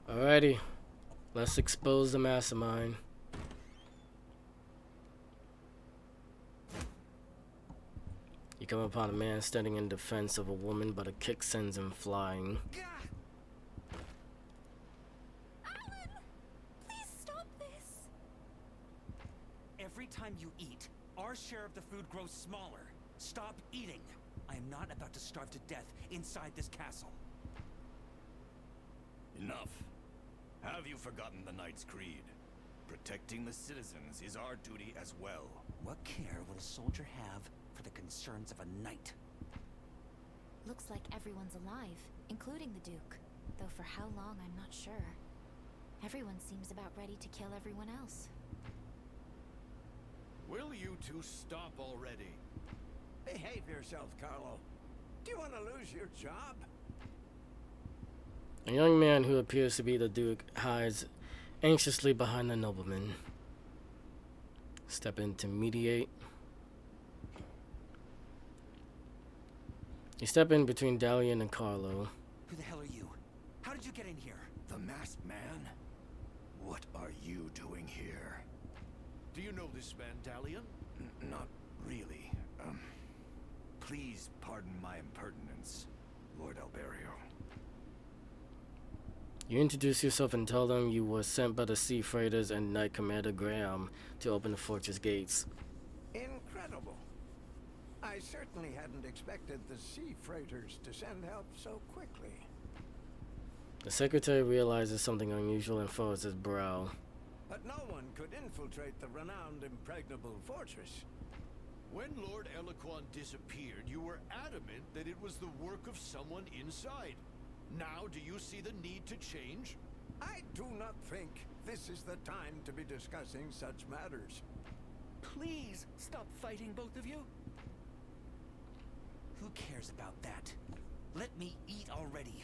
Alrighty, let's expose the Mastermind. You come upon a man standing in defense of a woman, but a kick sends him flying. Alan! Please stop this! Every time you eat, our share of the food grows smaller. Stop eating. I am not about to starve to death inside this castle. Enough. Have you forgotten the Knight's Creed? Protecting the citizens is our duty as well. What care will a soldier have for the concerns of a knight? Looks like everyone's alive, including the Duke. Though for how long, I'm not sure. Everyone seems about ready to kill everyone else. Will you two stop already? Behave yourself, Carlo. Do you want to lose your job? A young man who appears to be the Duke hides anxiously behind the nobleman. Step in to mediate. You step in between Dalian and Carlo. Who the hell are you? How did you get in here? The masked man? What are you doing here? Do you know this man, Dalian? Not really. Please pardon my impertinence, Lord Alberio. You introduce yourself and tell them you were sent by the Sea Freighters and Knight Commander Graham to open the fortress gates. Incredible. I certainly hadn't expected the sea freighters to send help so quickly. The secretary realizes something unusual and furrows his brow. But no one could infiltrate the renowned impregnable fortress. When Lord Eloquon disappeared, you were adamant that it was the work of someone inside. Now, do you see the need to change? I do not think this is the time to be discussing such matters. Please stop fighting, both of you. Who cares about that? Let me eat already.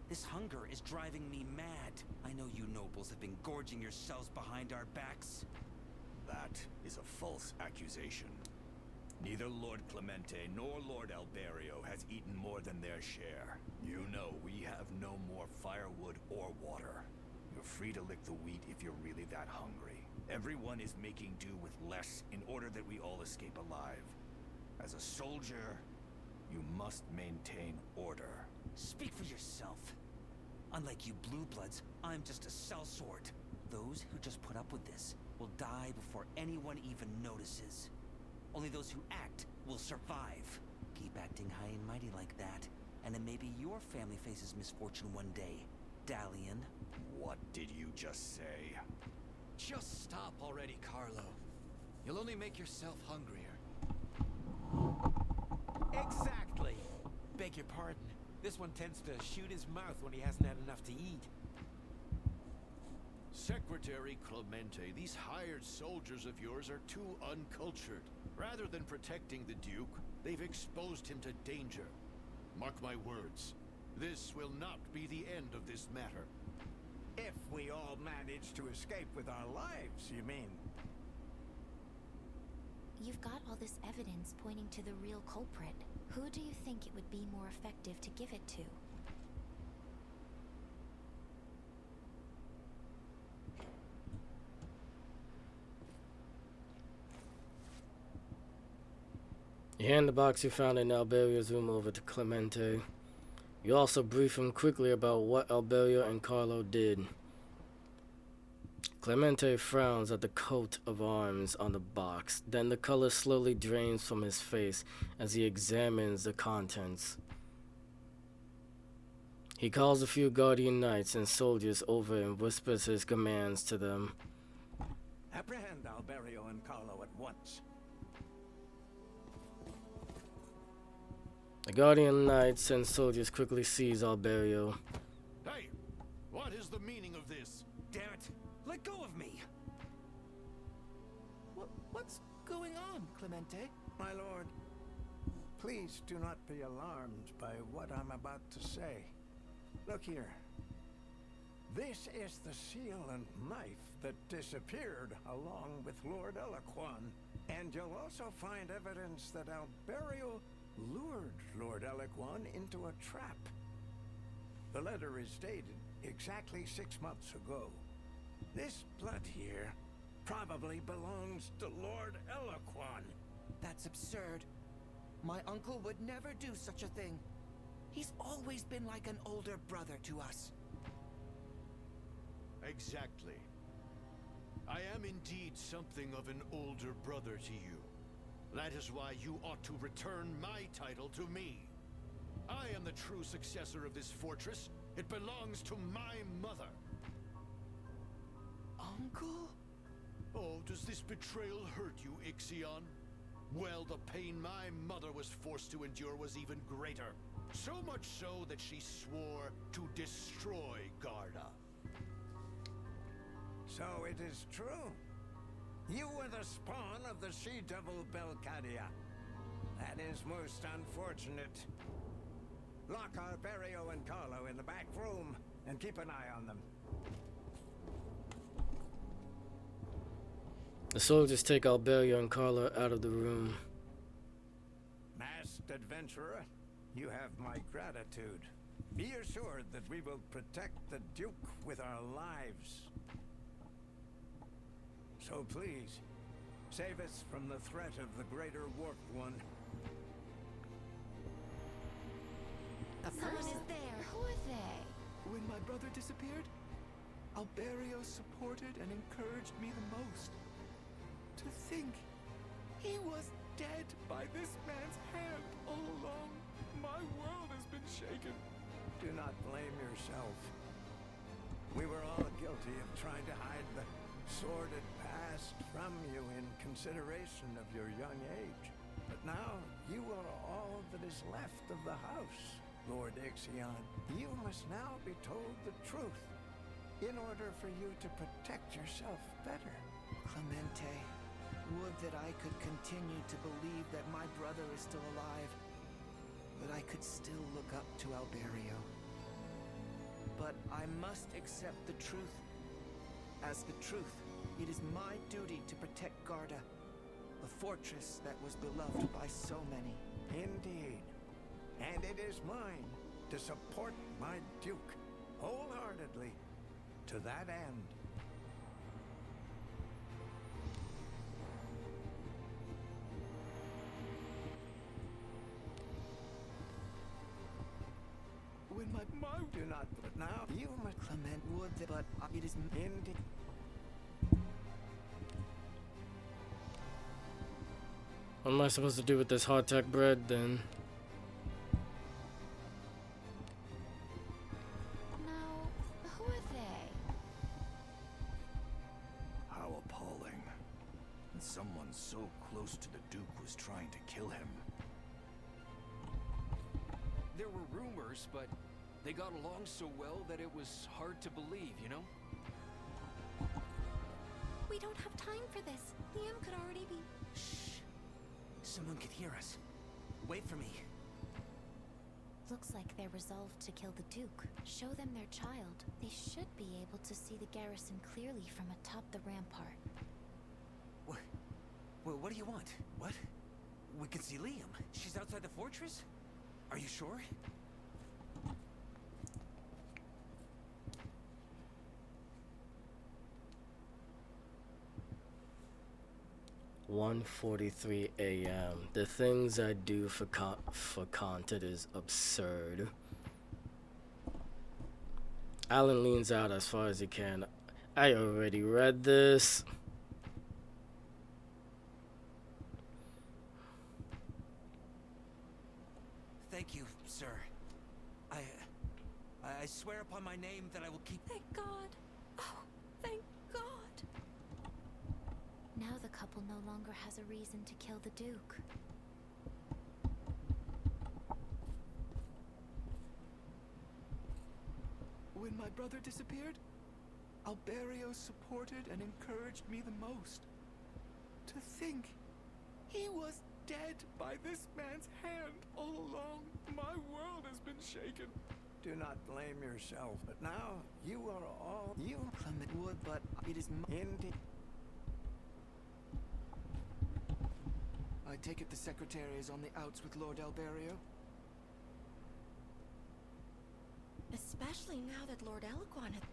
This hunger is driving me mad. I know you nobles have been gorging yourselves behind our backs. That is a false accusation. Neither Lord Clemente nor Lord Alberio has eaten more than their share. You know we have no more firewood or water. You're free to lick the wheat if you're really that hungry. Everyone is making do with less in order that we all escape alive. As a soldier, you must maintain order. Speak for yourself. Unlike you blue bloods, I'm just a sellsword. Those who just put up with this will die before anyone even notices. Only those who act will survive. Keep acting high and mighty like that, and then maybe your family faces misfortune one day. Dalian. What did you just say? Just stop already, Carlo. You'll only make yourself hungrier. Exactly. Beg your pardon. This one tends to shoot his mouth when he hasn't had enough to eat. Secretary Clemente, these hired soldiers of yours are too uncultured. Rather than protecting the Duke, they've exposed him to danger. Mark my words, this will not be the end of this matter. If we all manage to escape with our lives, you mean? You've got all this evidence pointing to the real culprit. Who do you think it would be more effective to give it to? You hand the box you found in Alberio's room over to Clemente. You also brief him quickly about what Alberio and Carlo did. Clemente frowns at the coat of arms on the box. Then the color slowly drains from his face as he examines the contents. He calls a few guardian knights and soldiers over and whispers his commands to them. Apprehend Alberio and Carlo at once. The guardian knights and soldiers quickly seize Alberio. Hey, what is the meaning of this? Damn it! Let go of me! What's going on, Clemente? My lord, please do not be alarmed by what I'm about to say. Look here. This is the seal and knife that disappeared along with Lord Eloquon. And you'll also find evidence that Alberio lured Lord Eloquon into a trap. The letter is dated exactly 6 months ago. This blood here probably belongs to Lord Eloquan. That's absurd. My uncle would never do such a thing. He's always been like an older brother to us. Exactly. I am indeed something of an older brother to you. That is why you ought to return my title to me. I am the true successor of this fortress. It belongs to my mother. Uncle? Oh, does this betrayal hurt you, Ixion? Well, the pain my mother was forced to endure was even greater. So much so that she swore to destroy Garda. So it is true. You were the spawn of the she-devil Belcadia. That is most unfortunate. Lock Alberio and Carlo in the back room and keep an eye on them. The soldiers take Alberio and Carlo out of the room. Masked adventurer, you have my gratitude. Be assured that we will protect the Duke with our lives. So please, save us from the threat of the Greater Warped One. Someone is there. Who are they? When my brother disappeared, Alberio supported and encouraged me the most. To think he was dead by this man's hand all along. My world has been shaken. Do not blame yourself. We were all guilty of trying to hide the sordid past from you in consideration of your young age. But now, you are all that is left of the house, Lord Ixion. You must now be told the truth, in order for you to protect yourself better. Clemente, would that I could continue to believe that my brother is still alive. That I could still look up to Alberio. But I must accept the truth as the truth. It is my duty to protect Garda, the fortress that was beloved by so many. Indeed. And it is mine to support my Duke wholeheartedly to that end. When my Do not, but now you must. Clement would that, but it is Indeed. What am I supposed to do with this hardtack bread then? No. Who are they? How appalling. And someone so close to the Duke was trying to kill him. There were rumors, but they got along so well that it was hard to believe, you know? We don't have time for this. Liam could already be... Shh. Someone could hear us. Wait for me. Looks like they're resolved to kill the Duke. Show them their child. They should be able to see the garrison clearly from atop the rampart. What do you want? What? We can see Liam. She's outside the fortress? Are you sure? 1:43 a.m. The things I do for content is absurd. Alan leans out as far as he can. I already read this. Thank you, sir. I swear upon my name that I will keep... Thank God. Oh, thank God. Now the couple no longer has a reason to kill the Duke. When my brother disappeared, Alberio supported and encouraged me the most. To think he was dead by this man's hand all along. My world has been shaken. Do not blame yourself. But now you are all you. Clement would, but it is Indeed. I take it the secretary is on the outs with Lord Alberio? Especially now that Lord Eloquan had...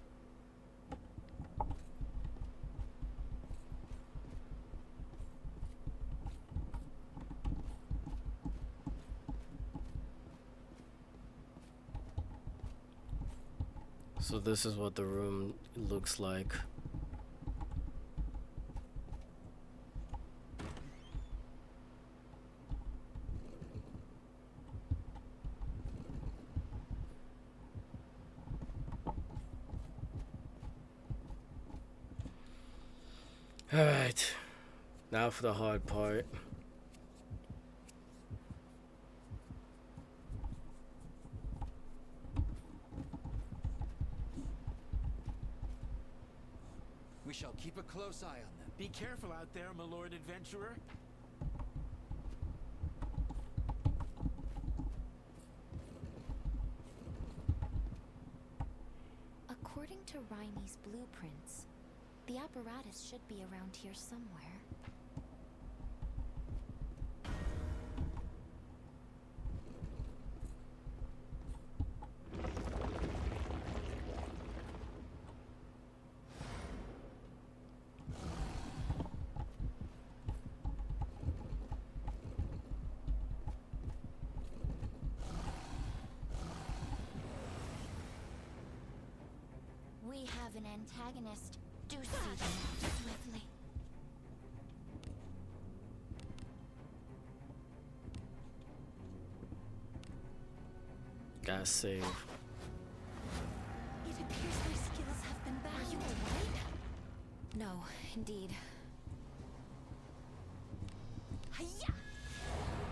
So this is what the room looks like. Alright, now for the hard part. We shall keep a close eye on them. Be careful out there, my lord adventurer. According to Rhyme's blueprints, the apparatus should be around here somewhere. We have an antagonist. Do see them out swiftly. Gotta save. It appears my skills have been bound. Are you alright? No, indeed. Hiya!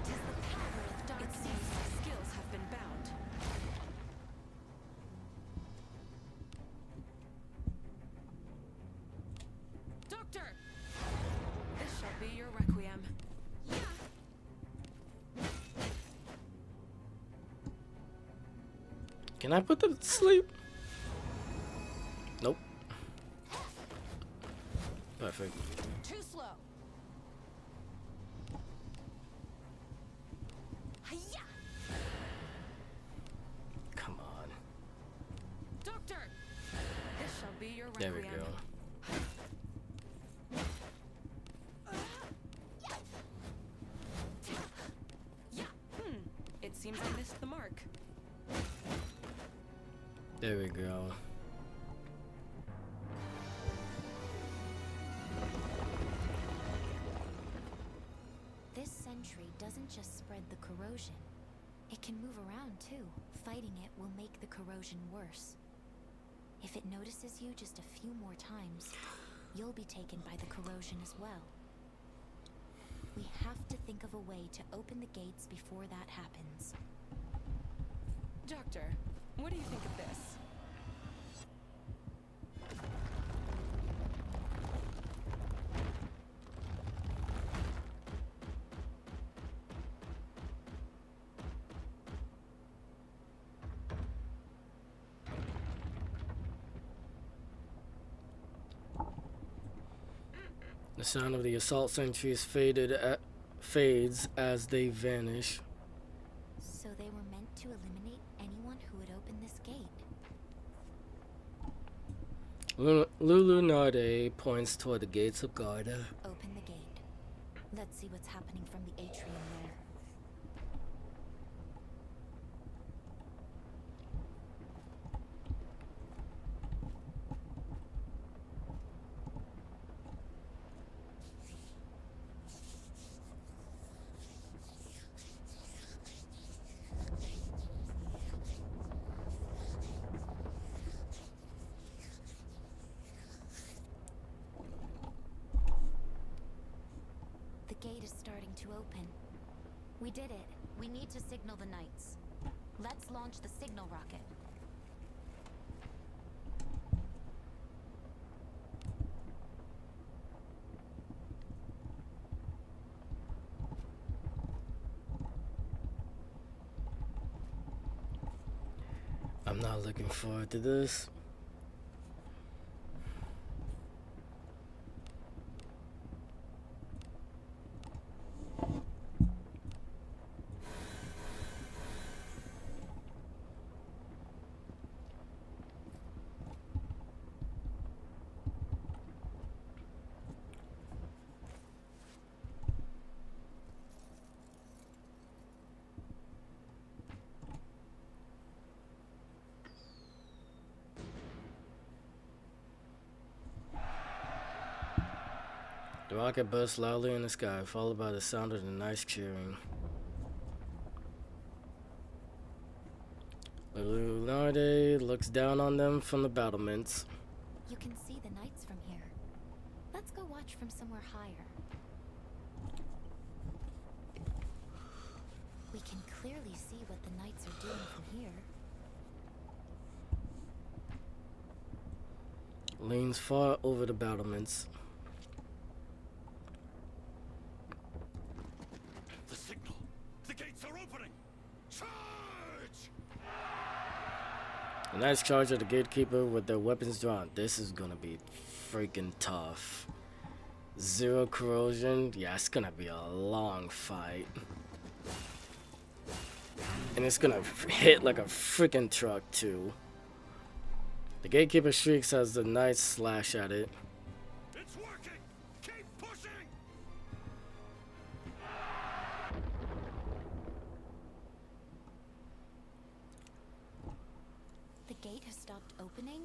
'Tis the power of dark. It seems my skills have been bound. Doctor! This shall be your requiem. Can I put them to sleep? Nope. Perfect. Too slow. Hiya! Come on. Doctor! This shall be your There requiem. we go. Yeah. It seems I missed the mark. There we go. This sentry doesn't just spread the corrosion. It can move around too. Fighting it will make the corrosion worse. If it notices you just a few more times, you'll be taken by the corrosion as well. We have to think of a way to open the gates before that happens. Doctor, what do you think of this? The sound of the assault sentries fades as they vanish. So they were meant to eliminate anyone who would open this gate. Lulu Narde points toward the gates of Garda. Open the gate. Let's see what's happening from the atrium there. The gate is starting to open. We did it. We need to signal the knights. Let's launch the signal rocket. I'm not looking forward to this. The rocket bursts loudly in the sky, followed by the sound of the knights cheering. Lunardi looks down on them from the battlements. You can see the knights from here. Let's go watch from somewhere higher. We can clearly see what the knights are doing from here. Leans far over the battlements. The signal! The gates are opening! Charge! The knights charge at the gatekeeper with their weapons drawn. This is gonna be freaking tough. 0 corrosion. Yeah, it's gonna be a long fight. And it's gonna hit like a freaking truck too. The gatekeeper shrieks as the knights slash at it. It's working! Keep pushing! The gate has stopped opening?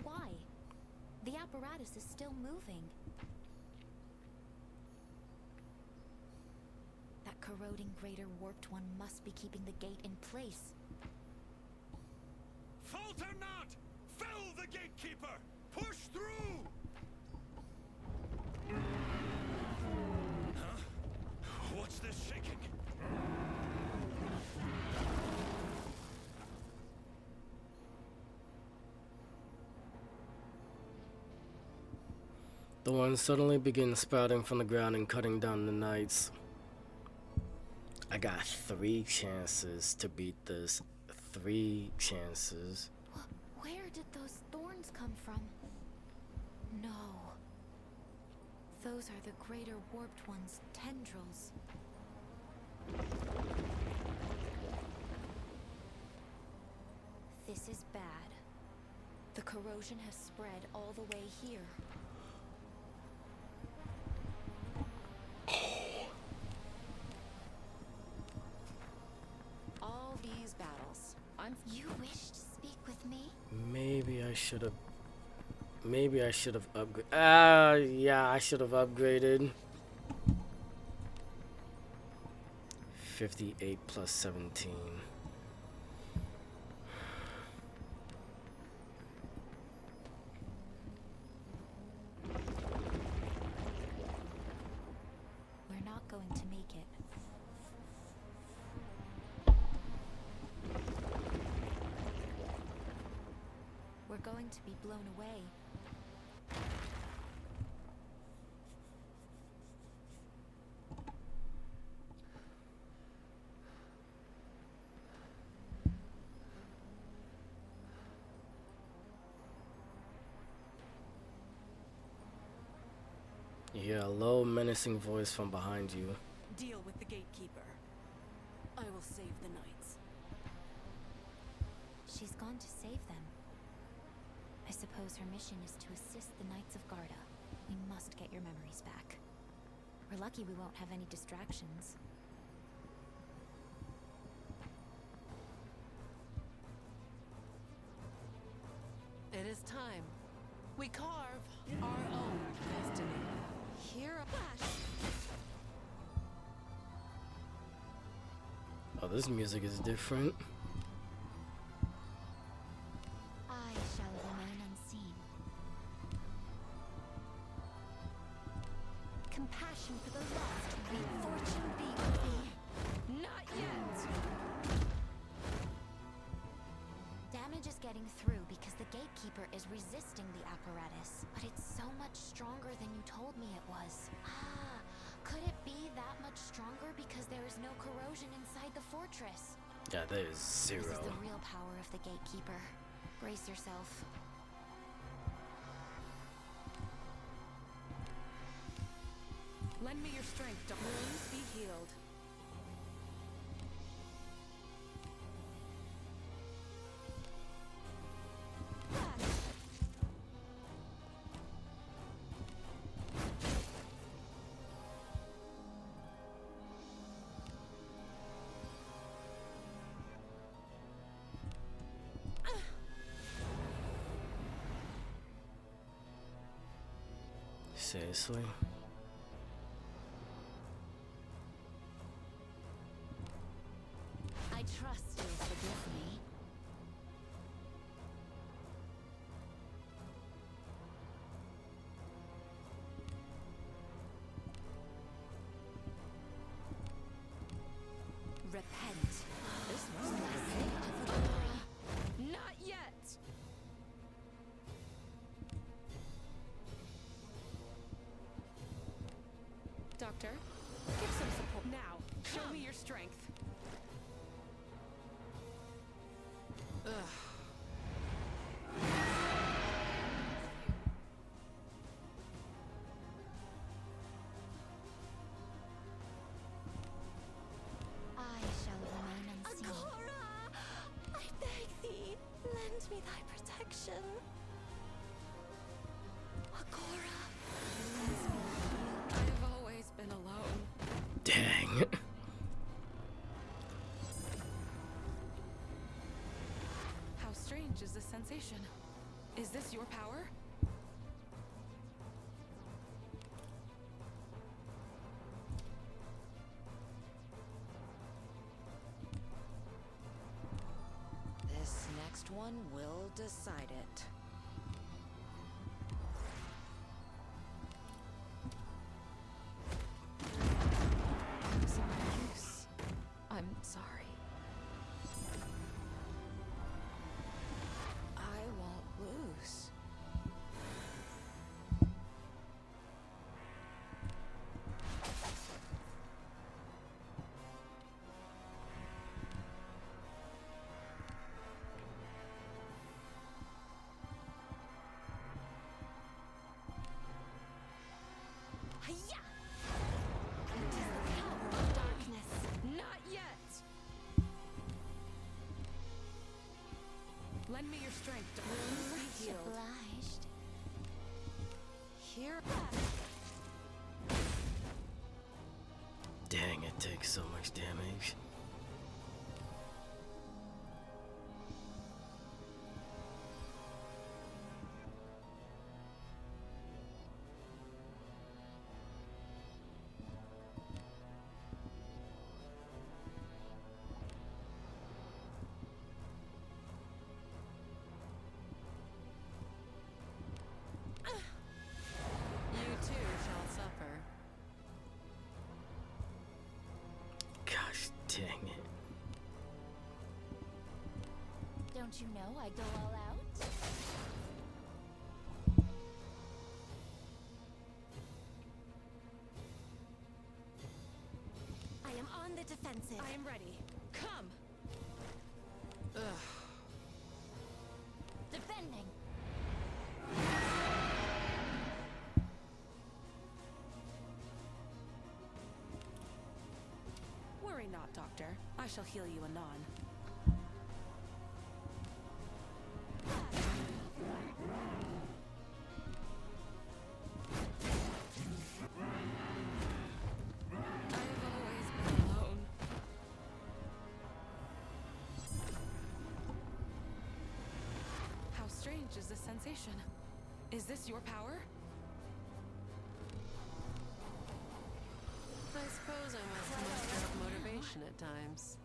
Why? The apparatus is still moving. That corroding greater warped one must be keeping the gate in place. Falter not! Fell the gatekeeper! Push through! Huh? What's this shaking? Thorns suddenly begin sprouting from the ground and cutting down the knights. I got 3 chances to beat this. 3 chances. Where did those thorns come from? No. Those are the greater warped one's tendrils. This is bad. The corrosion has spread all the way here. All these battles. You wish to speak with me? Maybe I should have upgraded. Yeah, I should have upgraded. 58 plus 17. We're not going to make it. We're going to be blown away. You hear a low, menacing voice from behind you. Deal with the Gatekeeper. I will save the knights. She's gone to save them. I suppose her mission is to assist the Knights of Garda. We must get your memories back. We're lucky we won't have any distractions. It is time. We carve our own destiny. Here a flash. Oh, this music is different. I shall remain unseen. Compassion for the lost, be fortune be with thee. Not yet. Damage is getting through because the Gatekeeper is resisting the apparatus. But it's so much stronger than you told me it was. Ah, could it be that much stronger because there is no corrosion inside the fortress? Yeah, there is 0. This is the real power of the Gatekeeper. Brace yourself. Lend me your strength, Doctor. Wounds be healed. Seriously? I trust you'll forgive me. Repent. This must be the fate of a glory. Not yet! Doctor, give some support. Now, show me your strength. Ugh. I shall remain unseen. Agora! I beg thee, lend me thy protection. Agora! I've always been alone. Dang. How strange is this sensation? Is this your power? This next one will decide it. It's no use. I'm sorry. I won't lose. Hiya! It is the power of darkness. Not yet! Lend me your strength. Wounds be Much healed. obliged. Here. Dang, it takes so much damage. You too shall suffer. Gosh dang it. Don't you know I go all out? I am on the defensive. I am ready. Come! Ugh. Defending. Worry not, Doctor. I shall heal you anon. I have always been alone. How strange is this sensation? Is this your power? I suppose I must muster up motivation at times.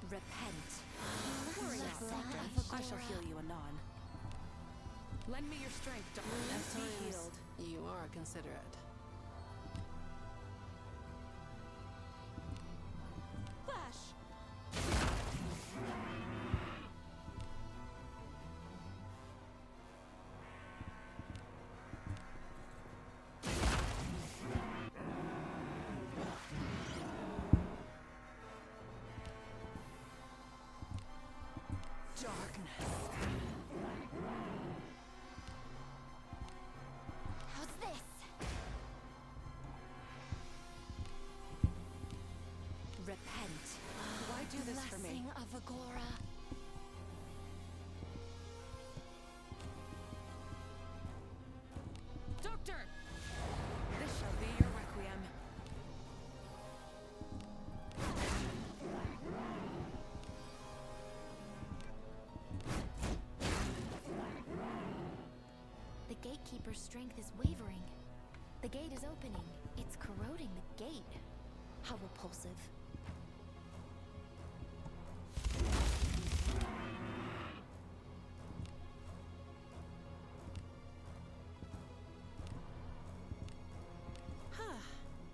Repent. Worry Much not, Doctor. obliged. I shall heal you anon. Lend me your strength, Doctor. At Be times, healed. you are considerate. Flash! Darkness. How's this? Gatekeeper's strength is wavering. The gate is opening. It's corroding the gate. How repulsive.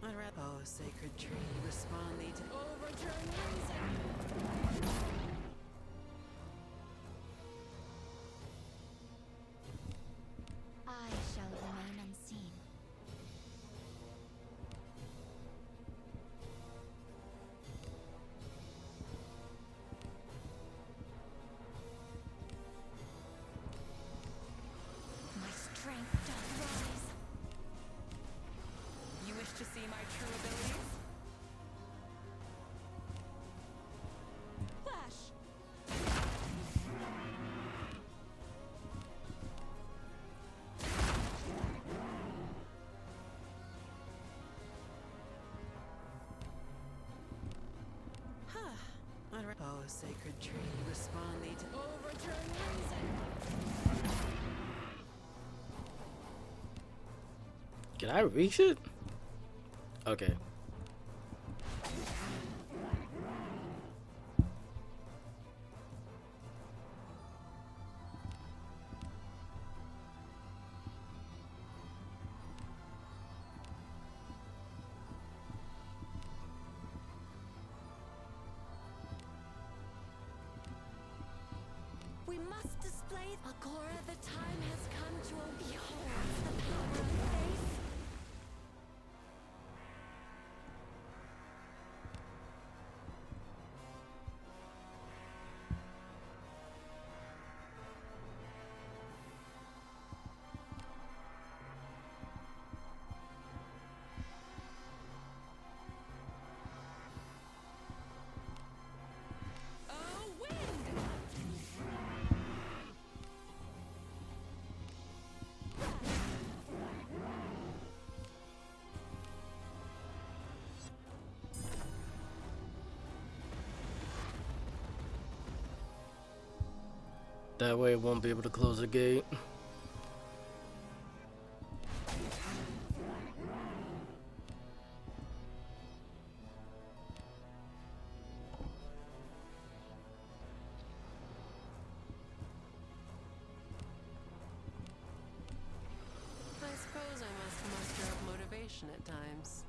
I'd rather. Oh, sacred tree, respond thee to overturn reason. I shall remain unseen. My strength doth rise. You wish to see my true abilities? Flash! Oh, sacred tree, respond thee to overturn reason. Can I reach it? Okay. We must display Agora. The time has come to behold the power of faith. Oh, wind! That way it won't be able to close the gate. I suppose I must muster up motivation at times.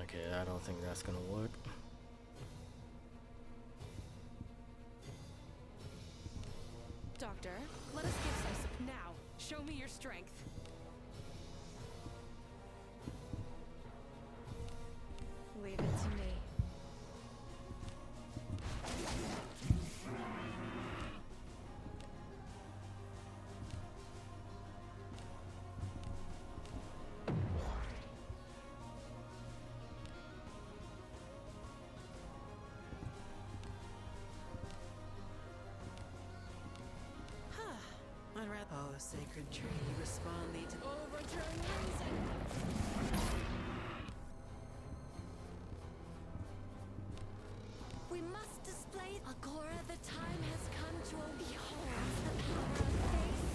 Okay, I don't think that's gonna work. Doctor, let us give some now. Show me your strength. Leave it to me. I'd rather. Oh, sacred tree, respond thee to Overturn reason. We must display Agora. The time has come to behold the power of faith.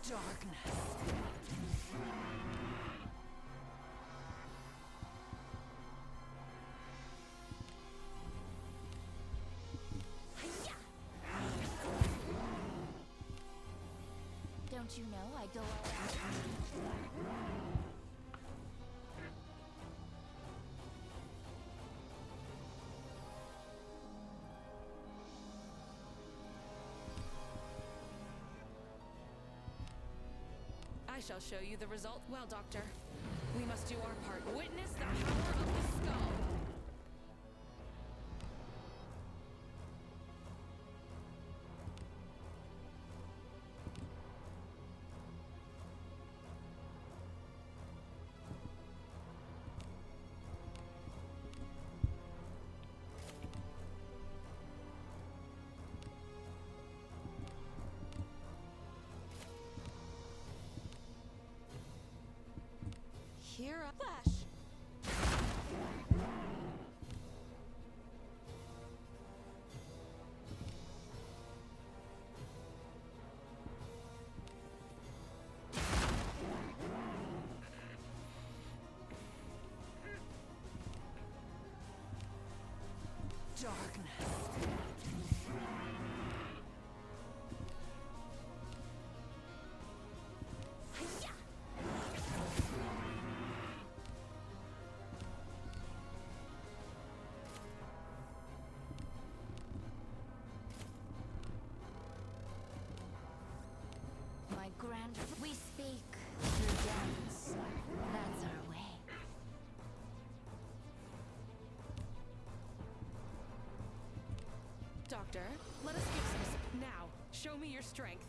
Darkness. Don't you know I go all out? shall show you the result. Well, Doctor, we must do our part. Witness the power of the skull. Here a flash. Darkness. My grand, we speak through dance. That's our way. Doctor, let us give some. Now, show me your strength.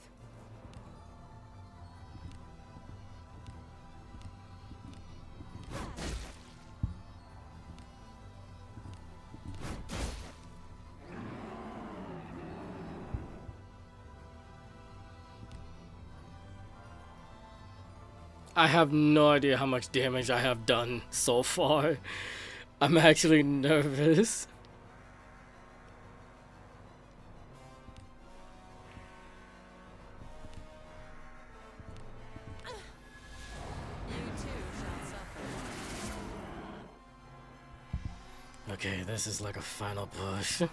I have no idea how much damage I have done so far. I'm actually nervous. You too shall suffer. Okay, this is like a final push.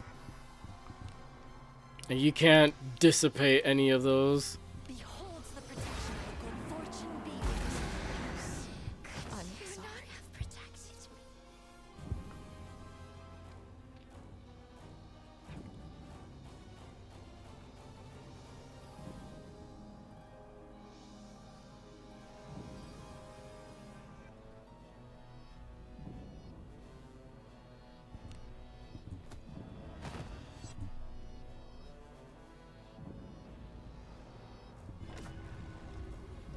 And you can't dissipate any of those. Beholds the protection of good fortune be with you. I'm sorry. Have protected me.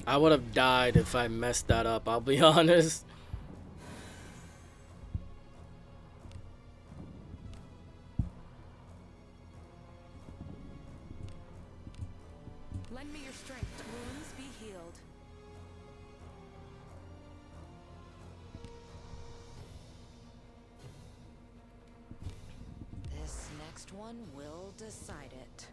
I would have died if I messed that up, I'll be honest. Lend me your strength. Wounds be healed. This next one will decide it.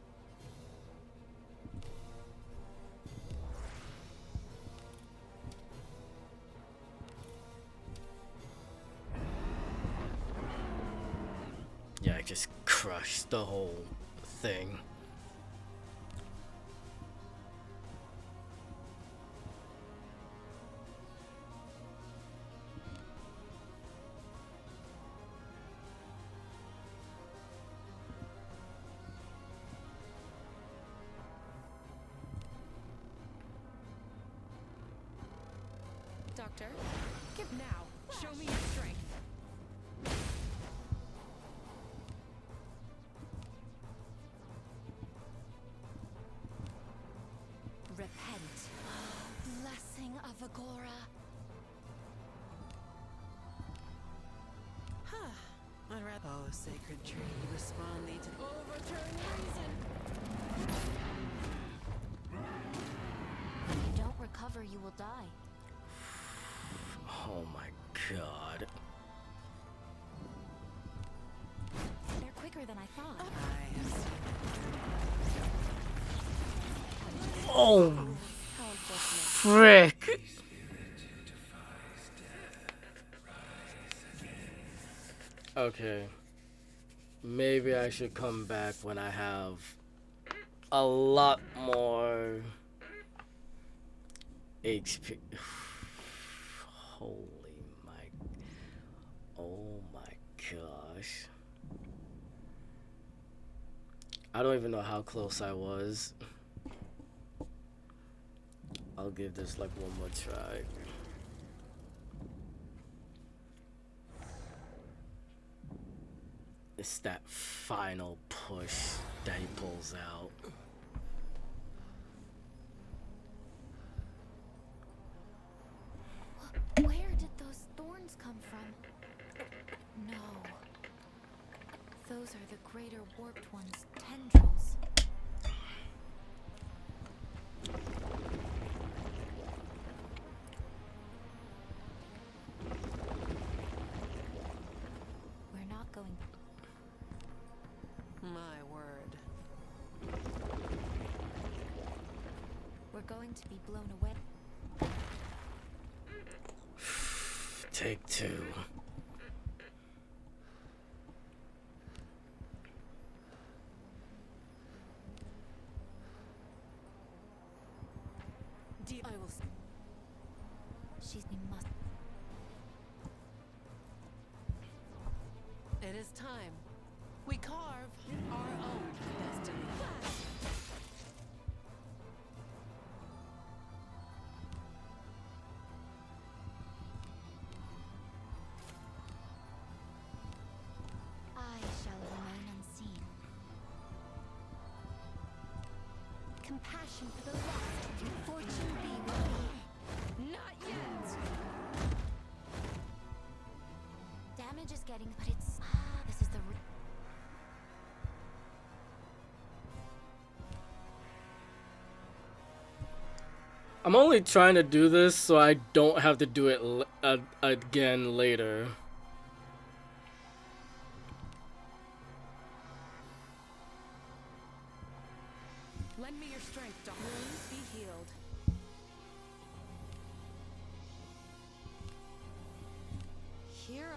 Yeah, I just crushed the whole thing. Doctor, give now. Show me your strength. Repent. Blessing of Agora. I'd rather. Oh, sacred tree, respond thee to overturn reason. If you don't recover, you will die. Oh my god. They're quicker than I thought. I have seen Oh, how unfortunate. frick. Okay. Maybe I should come back when I have a lot more HP. Holy my. Oh my gosh. I don't even know how close I was. A I'll give this like one more try. It's that final push that he pulls out. Where did those thorns come from? No. Those are the Greater Warped One's tendrils. We're not going... My word. We're going to be blown away. Take two. I will... We must... It is time. We carve our own destiny. I shall remain unseen. Compassion for the lost. Fortune be with me. Not yet! Damage is getting... But it's... this is the... I'm only trying to do this so I don't have to do it again later. Lend me your strength, Daphne. Wounds be healed. Here.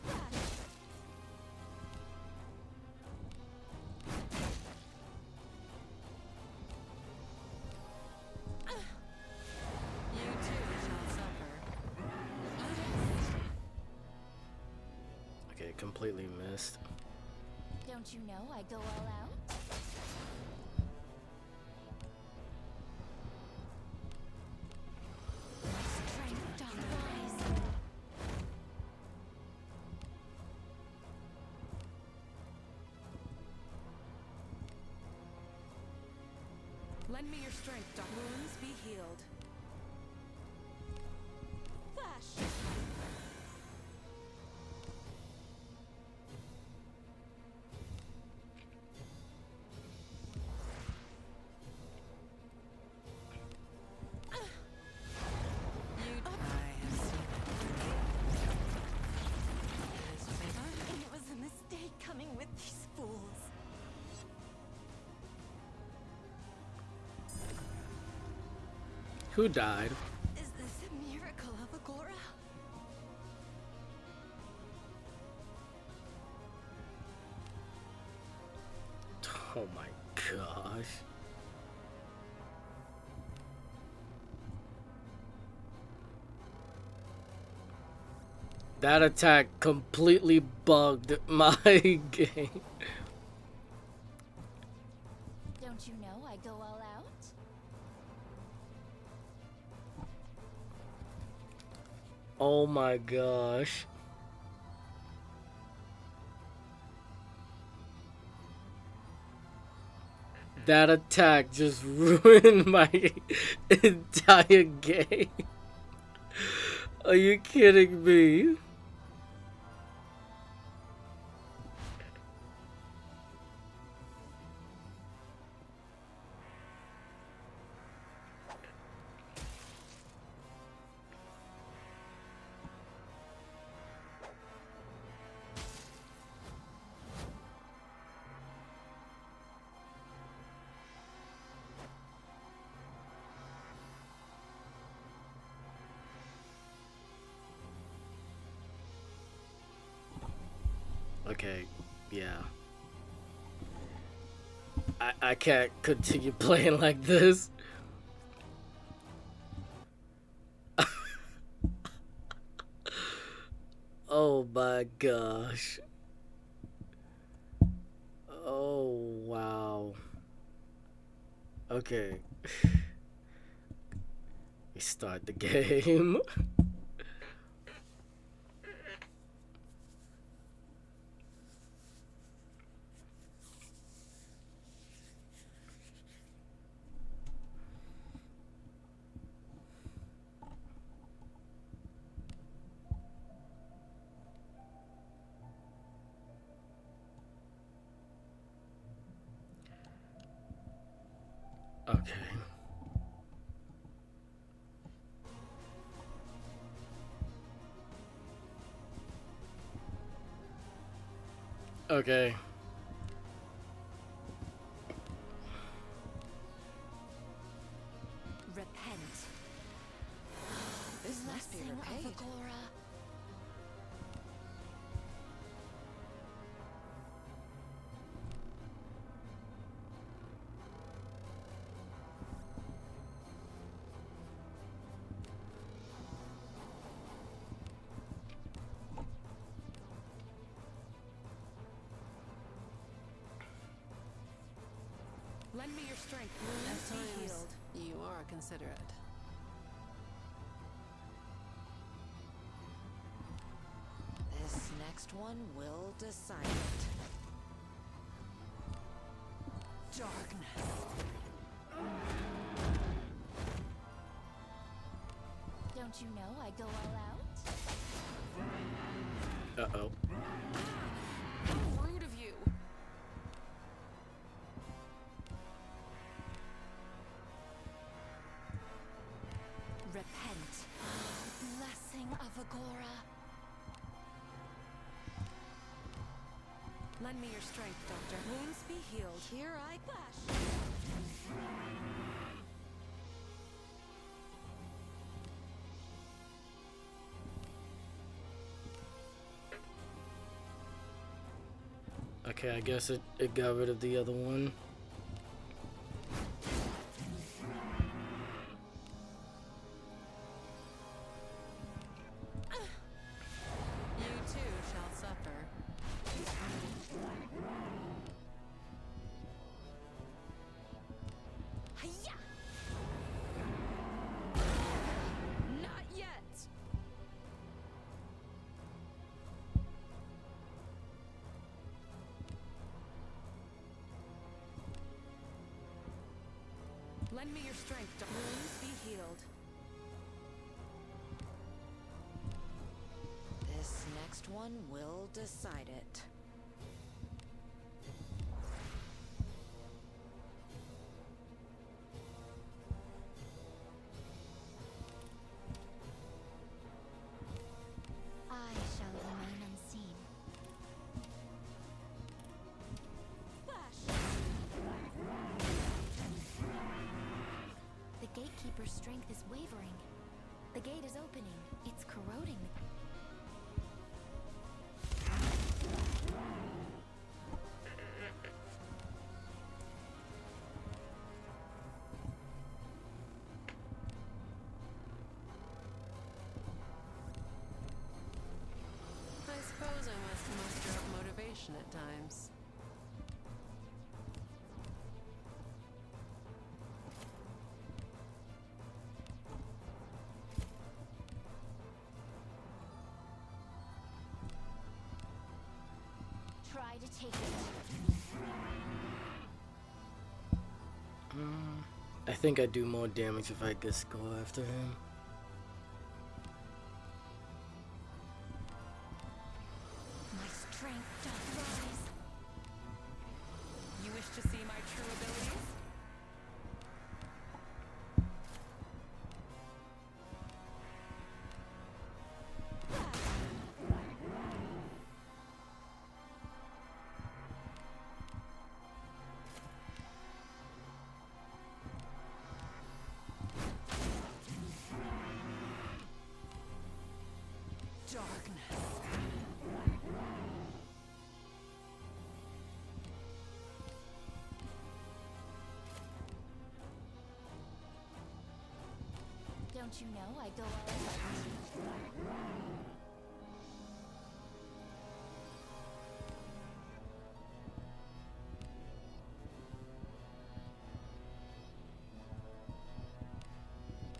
You too shall suffer. Okay, completely missed. Don't you know I go all out? Strength doth rise. Lend me your strength, Daphne. Wounds be healed. Flash! It was a mistake coming with these fools. Who died? Is this a miracle of Agora? Oh my gosh. That attack completely bugged my game. Don't you know I go all out? Oh my gosh. That attack just ruined my entire game. Are you kidding me? Okay, yeah. I can't continue playing like this. Oh my gosh. Oh wow. Okay. We start the game. Okay. Okay. Repent. This must be Blessing repaid. of Agora. Lend me your strength. Wounds At be times, healed. you are considerate. This next one will decide it. Darkness. Don't you know I go all out? Uh-oh. Rude of you. Repent. Blessing of Agora. Lend me your strength, Doctor. Wounds be healed. Here I clash. Okay, I guess it got rid of the other one. You too shall suffer. Hiya! Not yet. Lend me your strength, Doctor. Wounds be healed. This next one will decide it. I shall remain unseen. Flash! The Gatekeeper's strength is wavering. The gate is opening. It's corroding. I suppose I must muster up motivation at times. Try to take it. I think I do more damage if I just go after him. My strength doth rise. You wish to see my true abilities? Darkness. Don't you know I go all out?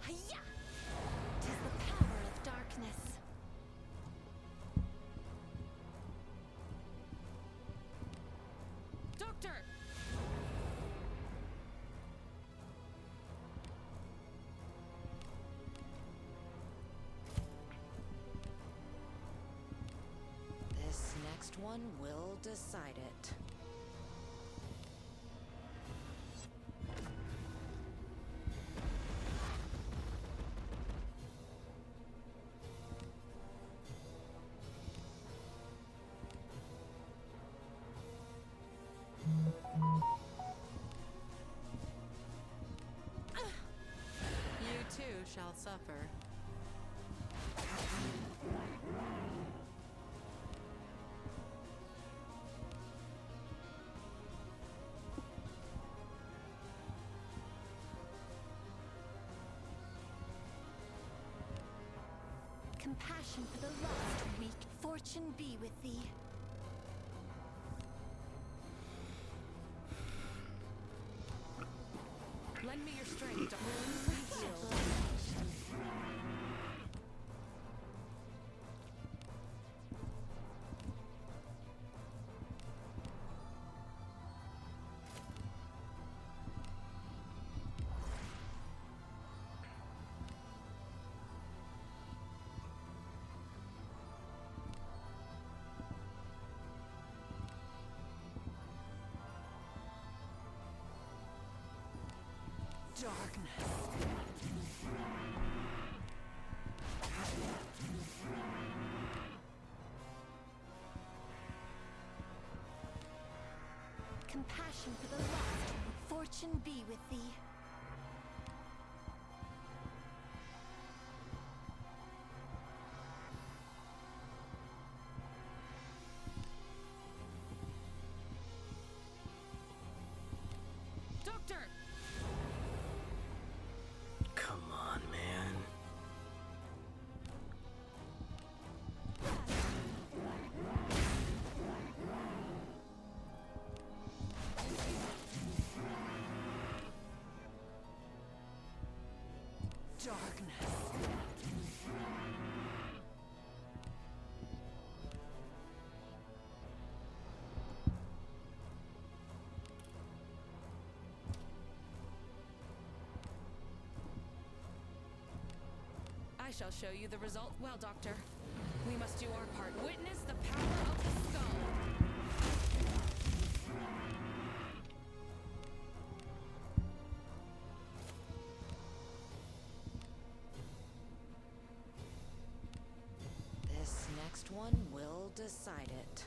Hiya! one will decide it. You too shall suffer. Compassion for the lost, weak. Fortune be with thee. Lend me your strength, wounds be healed. Darkness. Compassion for the lost. Fortune be with thee. Doctor! Come on, man. Darkness. I shall show you the result. Well, Doctor, we must do our part. Witness the power of the skull. This next one will decide it.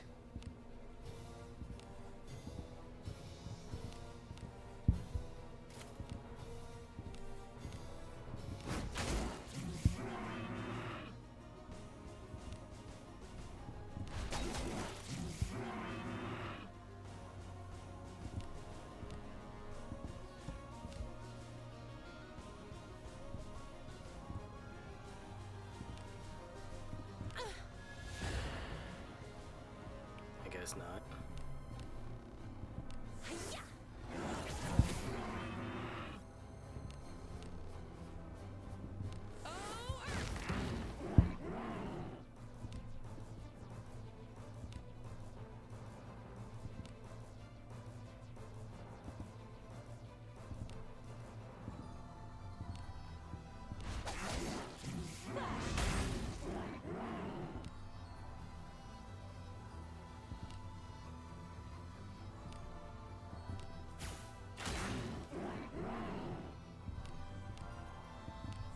I guess not.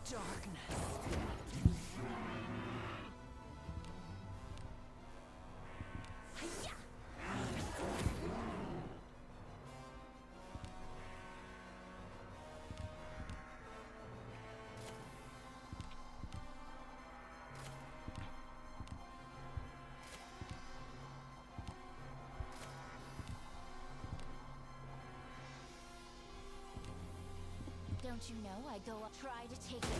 Darkness. Don't you know I go up? Try to take it.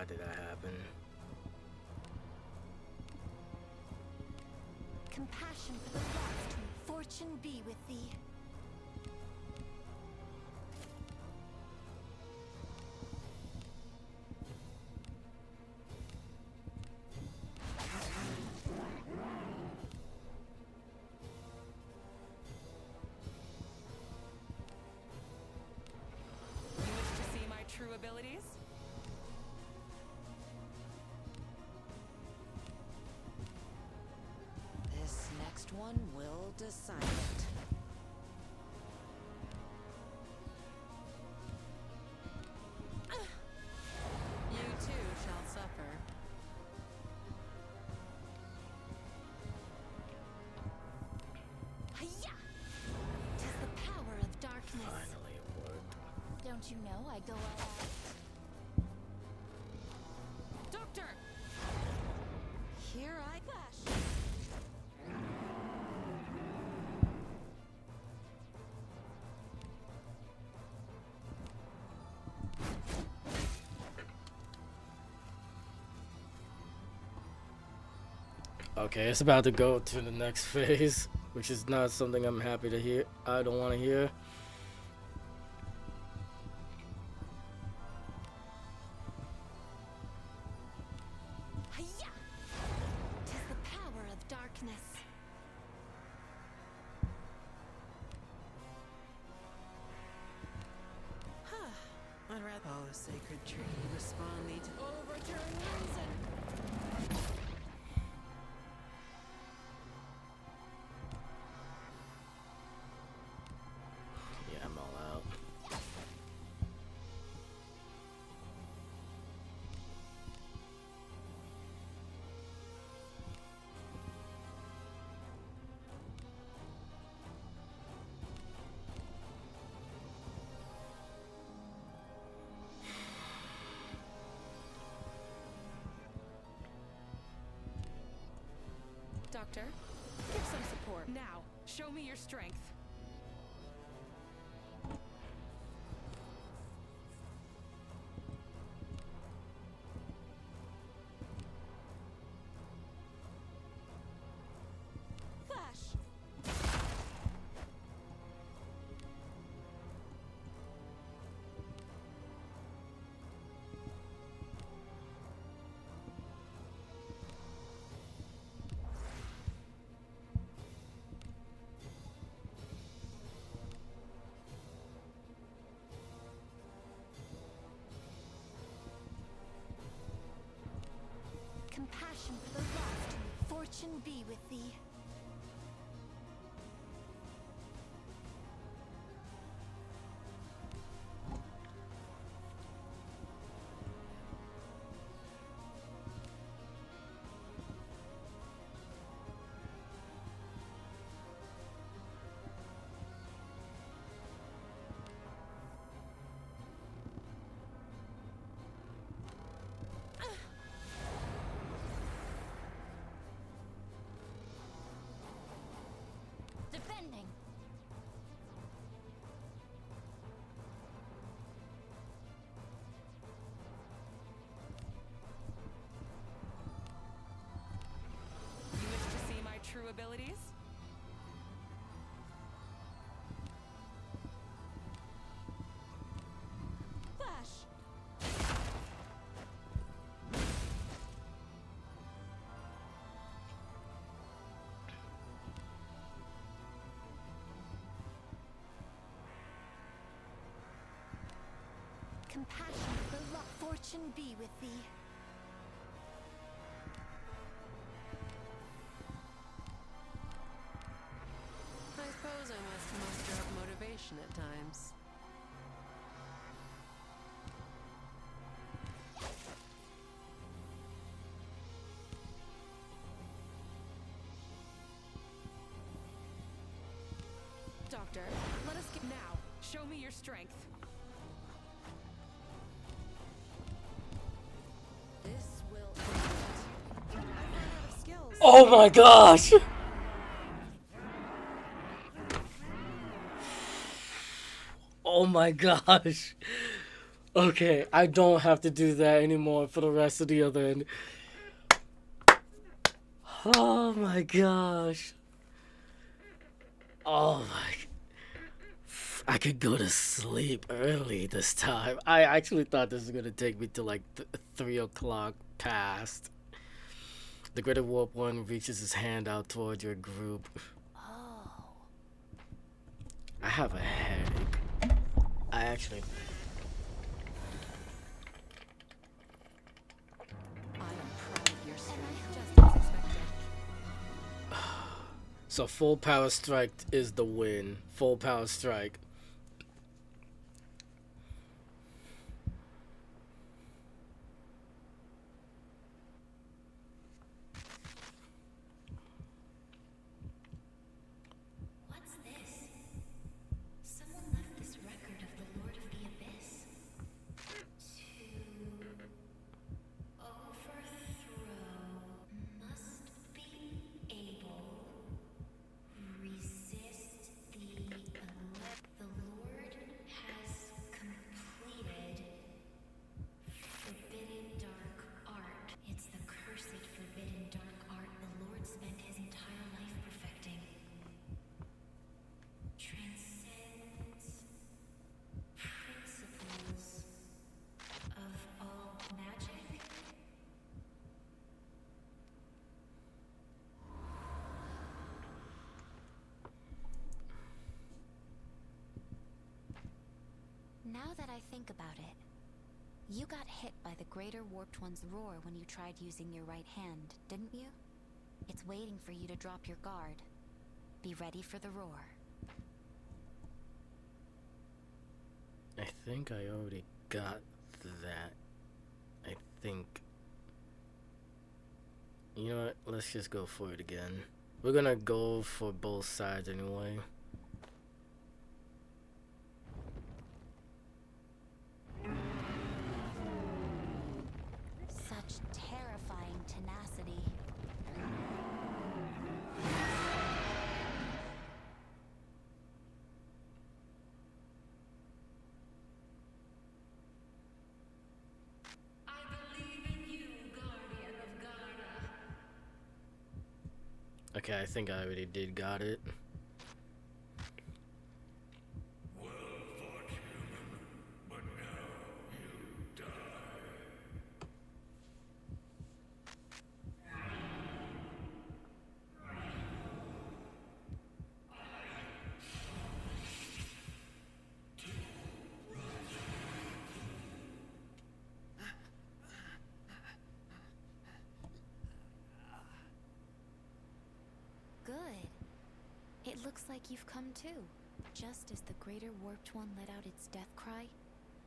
Why did that happen? Compassion for the lost, fortune be with thee. You wish to see my true abilities? This next one will decide it. You too shall suffer. Hiya! 'Tis the power of darkness. Finally it worked. Don't you know I go all out? Doctor! Here I flash. Okay, it's about to go to the next phase, which is not something I'm happy to hear. I don't want to hear. Hiya! 'Tis the power of darkness. I'd rather. Oh, sacred tree, respond thee to overturn reason. Yeah, I'm all out. Doctor, give some support. Now, show me your strength. Flash. Compassion for the lost, fortune be with thee. Defending. You wish to see my true abilities? Flash. Compassion for the lost, fortune be with thee. I suppose I must muster up motivation at times. Doctor, let us get now. Show me your strength. This will end. I've run out of skills. Oh my gosh! Oh my gosh! Okay, I don't have to do that anymore for the rest of the other end. Oh my gosh. Oh my. I could go to sleep early this time. I actually thought this was gonna take me to like 3 o'clock past. The Greater Warp One reaches his hand out toward your group. Oh. I have a headache. I actually. I am proud of your strength, just as expected. So full power strike is the win. Full power strike. What's this? Someone left this record of the Lord of the Abyss. To overthrow must be able resist the Lord has completed forbidden dark art. It's the cursed forbidden dark art the Lord spent his entire life perfecting. Transcends principles of all magic. Now that I think about it, you got hit by the Greater Warped One's roar when you tried using your right hand, didn't you? It's waiting for you to drop your guard. Be ready for the roar. I think I already got that. I think. You know what? Let's just go for it again. We're gonna go for both sides anyway. Such terrifying tenacity. I believe in you, Guardian of Garda. Okay, I think I already did got it. Good. It looks like you've come too. Just as the Greater Warped One let out its death cry,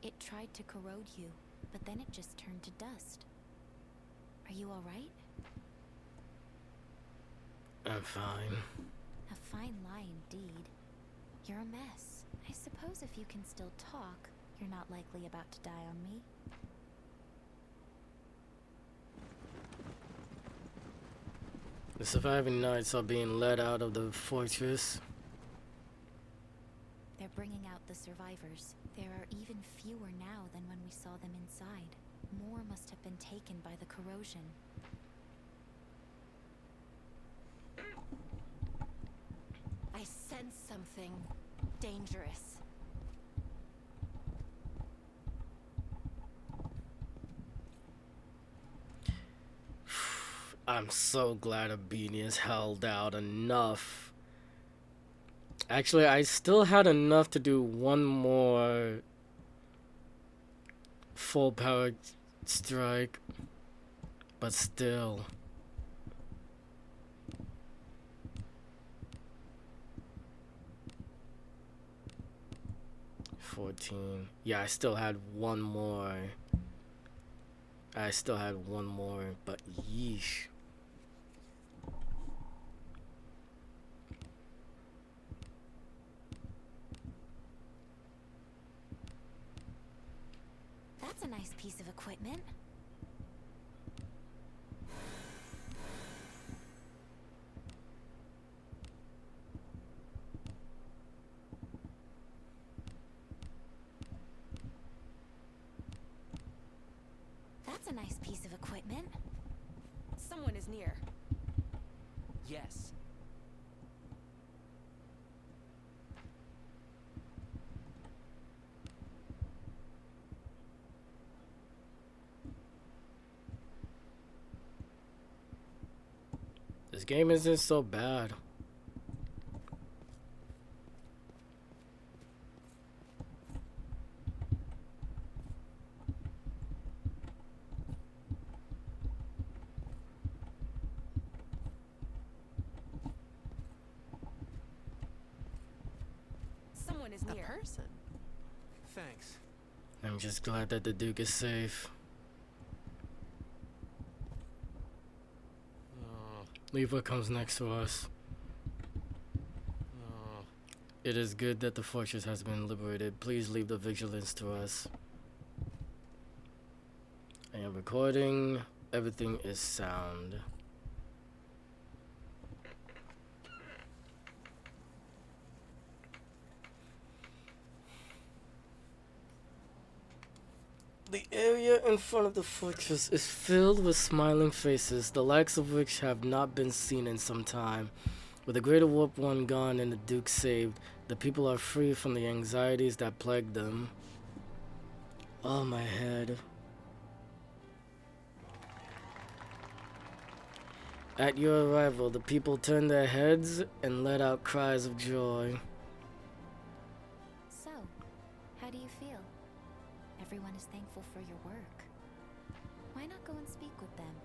it tried to corrode you, but then it just turned to dust. Are you alright? I'm fine. A fine lie indeed. You're a mess. I suppose if you can still talk, you're not likely about to die on me. The surviving knights are being led out of the fortress. They're bringing out the survivors. There are even fewer now than when we saw them inside. More must have been taken by the corrosion. I sense something dangerous. I'm so glad Obedience held out enough. Actually, I still had enough to do one more full power strike, but still. $14. Yeah, I still had one more. But yeesh. That's a nice piece of equipment. a nice piece of equipment. Someone is near. Yes. This game isn't so bad. Someone is A near. person. Thanks. I'm just glad that the Duke is safe. Oh, Lever comes next to us. oh. It is good that the fortress has been liberated. Please leave the vigilance to us. I am recording. Everything is sound. The area in front of the fortress is filled with smiling faces, the likes of which have not been seen in some time. With the Greater Warp One gone and the Duke saved, the people are free from the anxieties that plagued them. Oh, my head. At your arrival, the people turned their heads and let out cries of joy. So, how do you feel? Everyone is thankful for your work. Why not go and speak with them?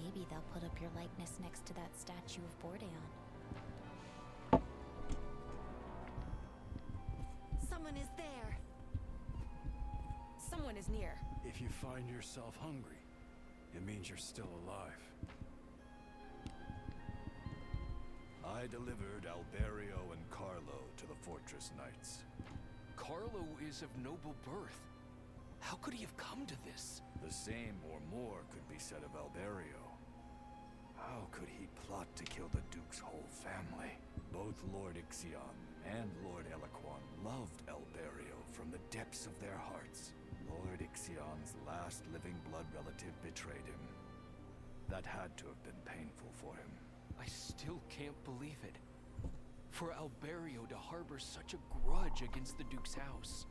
Maybe they'll put up your likeness next to that statue of Bordeon. Someone is there. Someone is near. If you find yourself hungry, it means you're still alive. I delivered Alberio and Carlo to the Fortress Knights. Carlo is of noble birth. How could he have come to this? The same or more could be said of Alberio. How could he plot to kill the Duke's whole family? Both Lord Ixion and Lord Eloquon loved Alberio from the depths of their hearts. Lord Ixion's last living blood relative betrayed him. That had to have been painful for him. I still can't believe it. For Alberio to harbor such a grudge against the Duke's house.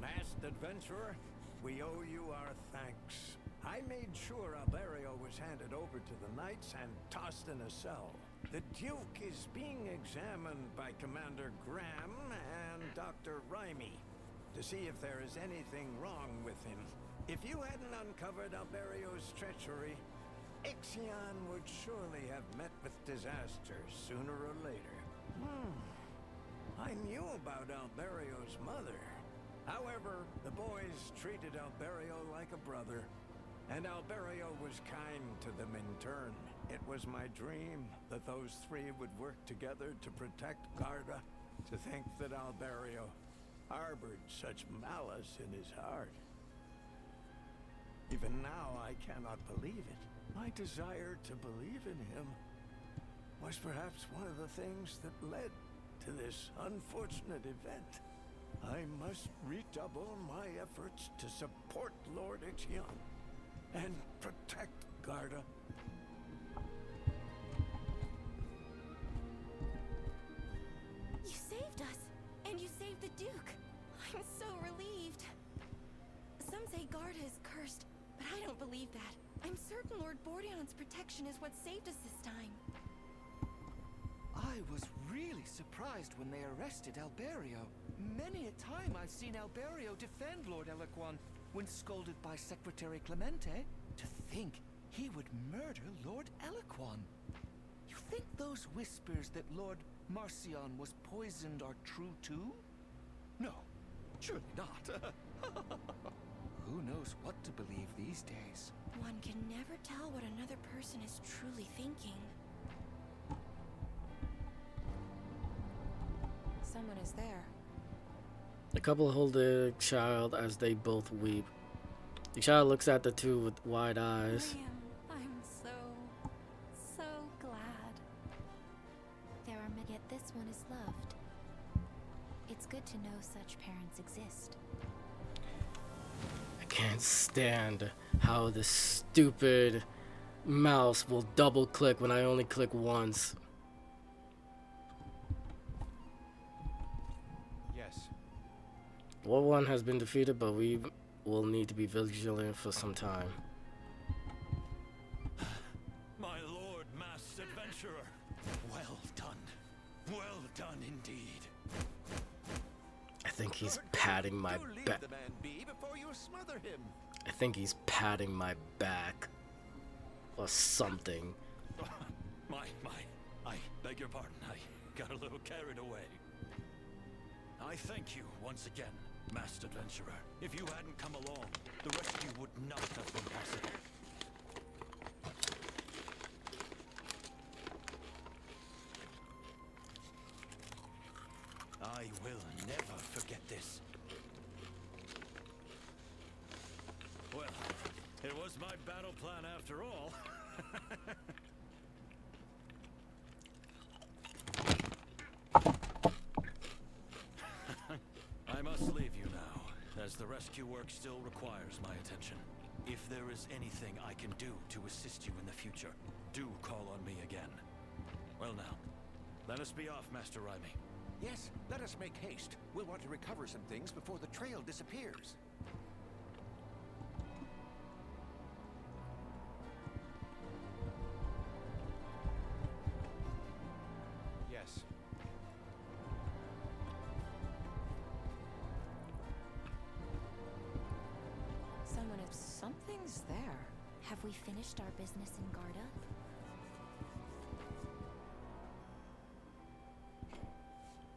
Masked adventurer, we owe you our thanks. I made sure Alberio was handed over to the Knights and tossed in a cell. The Duke is being examined by Commander Graham and Dr. Raimi to see if there is anything wrong with him. If you hadn't uncovered Alberio's treachery, Ixion would surely have met with disaster sooner or later. I knew about Alberio's mother. However, the boys treated Alberio like a brother, and Alberio was kind to them in turn. It was my dream that those three would work together to protect Garda. To think that Alberio harbored such malice in his heart. Even now, I cannot believe it. My desire to believe in him was perhaps one of the things that led to this unfortunate event. I must redouble my efforts to support Lord Ixion and protect Garda. You saved us, and you saved the Duke. I'm so relieved. Some say Garda is cursed, but I don't believe that. I'm certain Lord Bordeon's protection is what saved us this time. I was really surprised when they arrested Alberio. Many a time I've seen Alberio defend Lord Eloquon when scolded by Secretary Clemente. To think he would murder Lord Eloquon. You think those whispers that Lord Marcion was poisoned are true too? No, surely not. Who knows what to believe these days? One can never tell what another person is truly thinking. Someone is there. The couple hold their child as they both weep. The child looks at the two with wide eyes. I'm so glad. There are many, yet this one is loved. It's good to know such parents exist. I can't stand how this stupid mouse will double click when I only click once. Yes. War 1 has been defeated, but we will need to be vigilant for some time. My lord, masked adventurer. Well done. Well done indeed. I think he's patting my back. the man be before you smother him. I think he's patting my back. Or something. I beg your pardon. I got a little carried away. I thank you once again, masked adventurer. If you hadn't come along, the rescue would not have been possible. I will never forget this. Well, it was my battle plan after all. I must leave you now, as the rescue work still requires my attention. If there is anything I can do to assist you in the future, do call on me again. Well now, let us be off, Master Raimi. Yes, let us make haste. We'll want to recover some things before the trail disappears. Yes. Something's there. Have we finished our business in Garda?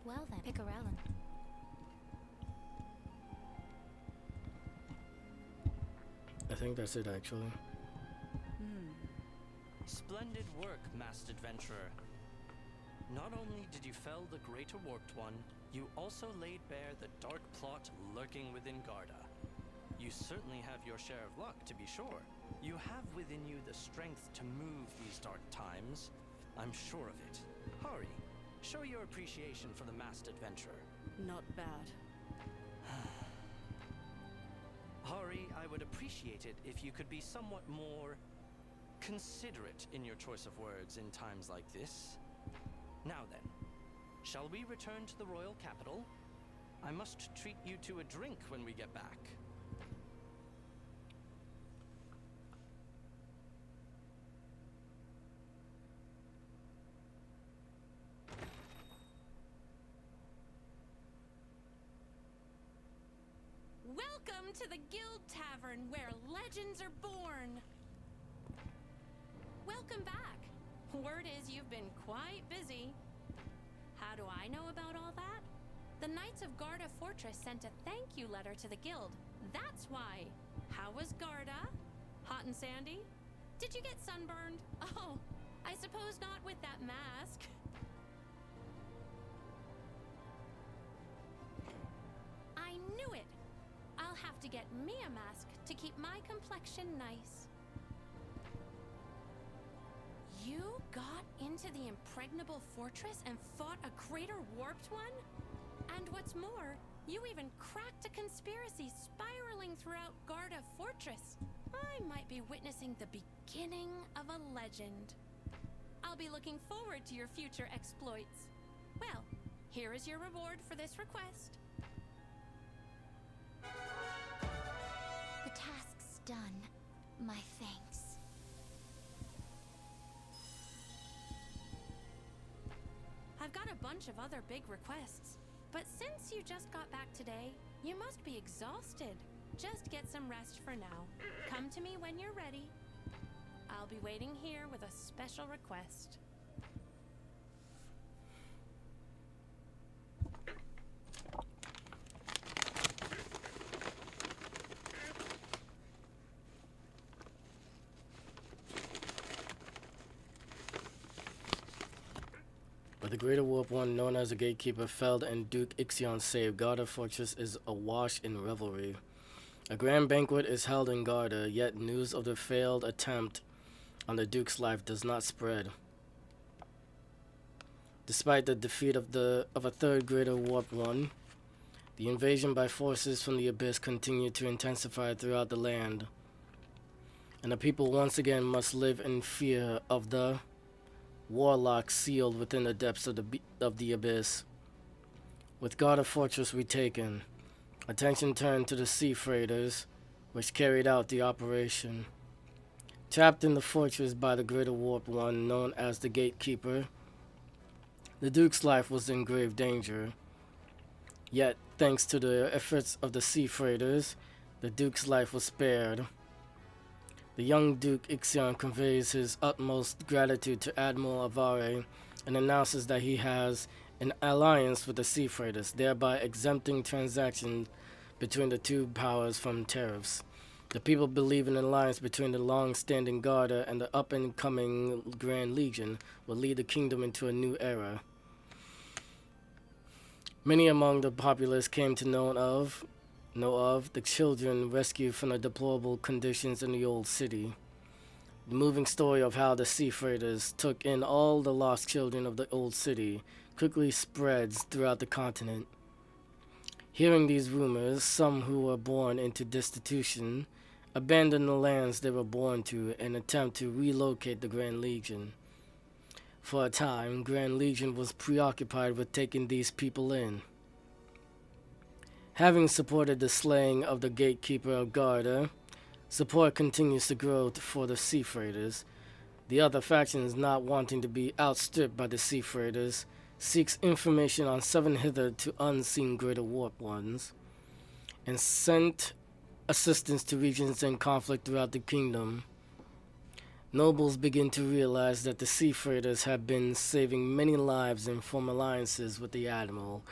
Well then, pick a Rowland. I think that's it actually. Splendid work, masked adventurer. Not only did you fell the Greater Warped One, you also laid bare the dark plot lurking within Garda. You certainly have your share of luck, to be sure. You have within you the strength to move these dark times. I'm sure of it. Hari, show your appreciation for the masked adventurer. Not bad. Hari, I would appreciate it if you could be somewhat more considerate in your choice of words in times like this. Now then, shall we return to the royal capital? I must treat you to a drink when we get back. Welcome to the Guild Tavern, where legends are born. Welcome back. Word is you've been quite busy. How do I know about all that? The Knights of Garda Fortress sent a thank you letter to the Guild. That's why. How was Garda? Hot and sandy? Did you get sunburned? Oh, I suppose not with that mask. I knew it. I'll have to get me a mask to keep my complexion nice. You got into the impregnable fortress and fought a Greater Warped One? And what's more, you even cracked a conspiracy spiraling throughout Garda Fortress. I might be witnessing the beginning of a legend. I'll be looking forward to your future exploits. Well, here is your reward for this request. The task's done. My thanks. I've got a bunch of other big requests, but since you just got back today, you must be exhausted. Just get some rest for now. Come to me when you're ready. I'll be waiting here with a special request. The Greater Warp One, known as the Gatekeeper, felled and Duke Ixion saved, Garda Fortress is awash in revelry. A grand banquet is held in Garda, yet news of the failed attempt on the Duke's life does not spread. Despite the defeat of a third Greater Warp One, the invasion by forces from the Abyss continued to intensify throughout the land, and the people once again must live in fear of the warlock sealed within the depths of the Abyss. With Garda Fortress retaken, attention turned to the sea freighters, which carried out the operation. Trapped in the fortress by the Greater Warp One, known as the Gatekeeper, the Duke's life was in grave danger. Yet, thanks to the efforts of the sea freighters, the Duke's life was spared. The young Duke Ixion conveys his utmost gratitude to Admiral Avare and announces that he has an alliance with the sea freighters, thereby exempting transactions between the two powers from tariffs. The people believe an alliance between the long-standing Garda and the up-and-coming Grand Legion will lead the kingdom into a new era. Many among the populace came to know of the children rescued from the deplorable conditions in the old city. The moving story of how the sea freighters took in all the lost children of the old city quickly spreads throughout the continent. Hearing these rumors, some who were born into destitution abandoned the lands they were born to and attempt to relocate the Grand Legion. For a time, Grand Legion was preoccupied with taking these people in. Having supported the slaying of the Gatekeeper of Garda, support continues to grow for the sea freighters. The other factions, not wanting to be outstripped by the sea freighters, seeks information on 7 hitherto unseen Greater Warp Ones, and sent assistance to regions in conflict throughout the kingdom. Nobles begin to realize that the sea freighters have been saving many lives and form alliances with the Admiral.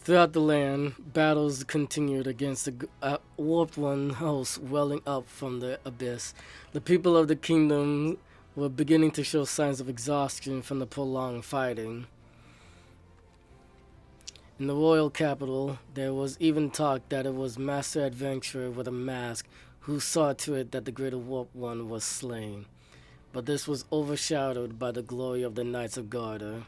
Throughout the land, battles continued against the Warped One host welling up from the Abyss. The people of the kingdom were beginning to show signs of exhaustion from the prolonged fighting. In the royal capital, there was even talk that it was Master Adventurer with a mask who saw to it that the Greater Warp One was slain. But this was overshadowed by the glory of the Knights of Garda.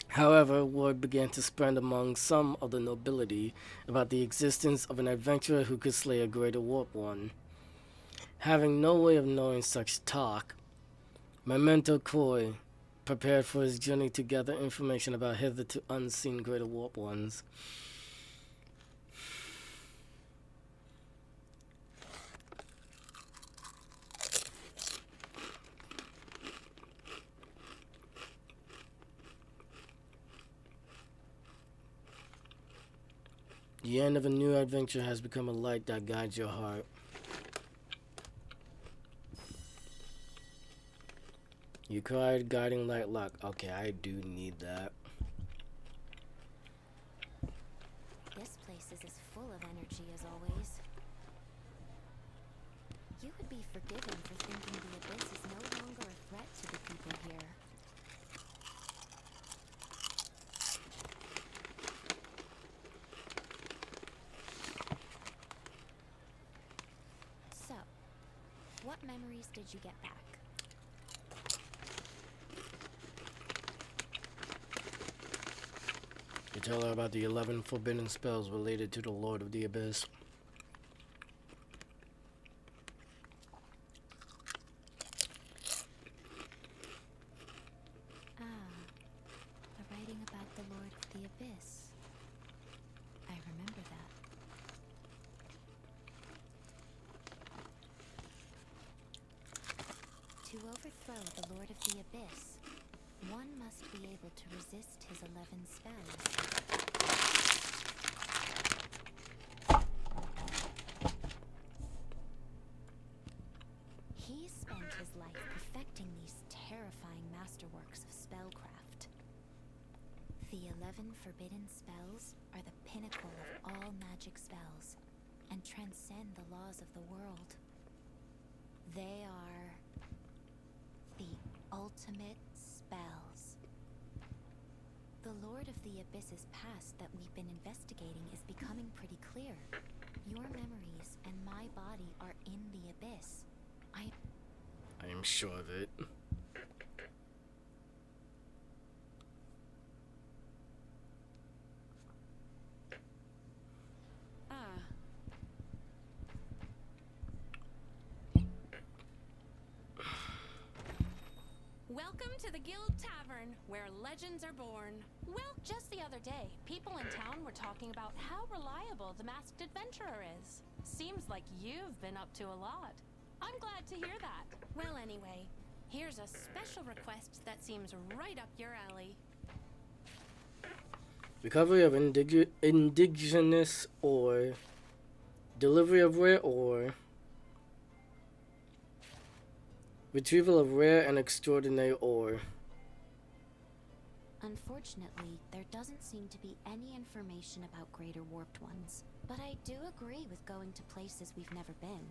However, word began to spread among some of the nobility about the existence of an adventurer who could slay a Greater Warp One. Having no way of knowing such talk, Memento Koi prepared for his journey to gather information about hitherto unseen Greater Warp Ones. The end of a new adventure has become a light that guides your heart. You cried, guiding light luck. Okay, I do need that. This place is as full of energy as always. You would be forgiven for thinking the Abyss is no longer a threat to the people here. So, what memories did you get back? You tell her about the 11 forbidden spells related to the Lord of the Abyss. The writing about the Lord of the Abyss. I remember that. To overthrow the Lord of the Abyss, one must be able to resist his 11 spells. He spent his life perfecting these terrifying masterworks of spellcraft. The 11 forbidden spells are the pinnacle of all magic spells and transcend the laws of the world. They are ultimate spells. The Lord of the Abyss's past that we've been investigating is becoming pretty clear. Your memories and my body are in the Abyss. I am sure of it. Welcome to the Guild Tavern, where legends are born. Well, just the other day, people in town were talking about how reliable the Masked Adventurer is. Seems like you've been up to a lot. I'm glad to hear that. Well, anyway, here's a special request that seems right up your alley. Recovery of indigenous ore. Delivery of rare ore. Retrieval of rare and extraordinary ore. Unfortunately, there doesn't seem to be any information about Greater Warped Ones. But I do agree with going to places we've never been.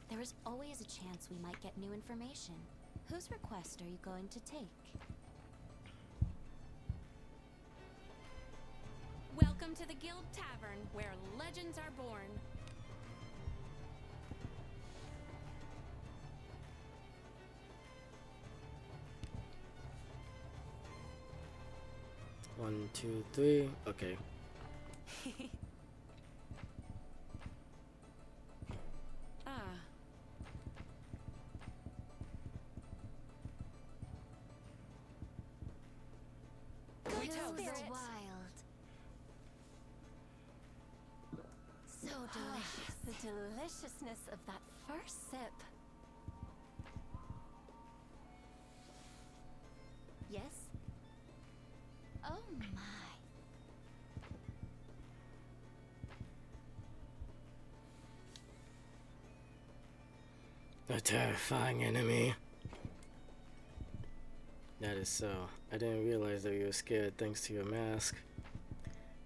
There is always a chance we might get new information. Whose request are you going to take? Welcome to the Guild Tavern, where legends are born. One, two, three. Okay. Good spirits. Wild. So delicious. The deliciousness of that first sip. Yes? Oh my. A terrifying enemy. That is so. I didn't realize that you were scared thanks to your mask.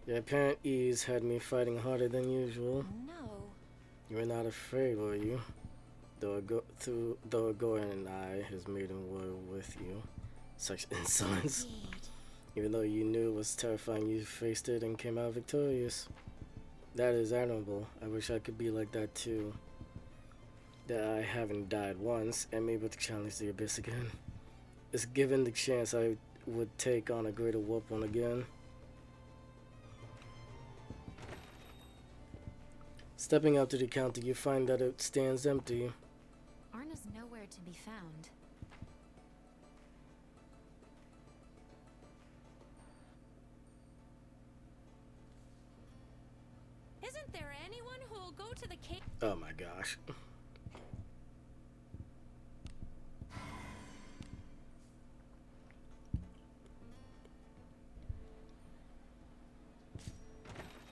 Your apparent ease had me fighting harder than usual. No. You were not afraid, were you? Though Goran and I, his maiden, were with you. Such insolence. Indeed. Even though you knew it was terrifying, you faced it and came out victorious. That is admirable. I wish I could be like that too. That I haven't died once, am able to challenge the Abyss again. If given the chance, I would take on a Greater Warped One again. Stepping out to the counter, you find that it stands empty. Arna's nowhere to be found. Isn't there anyone who'll go to the cave? Oh my gosh.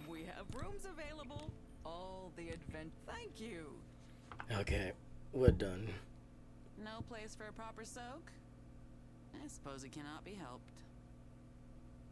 We have rooms available. All the advent. Thank you. Okay, we're done. No place for a proper soak? I suppose it cannot be helped.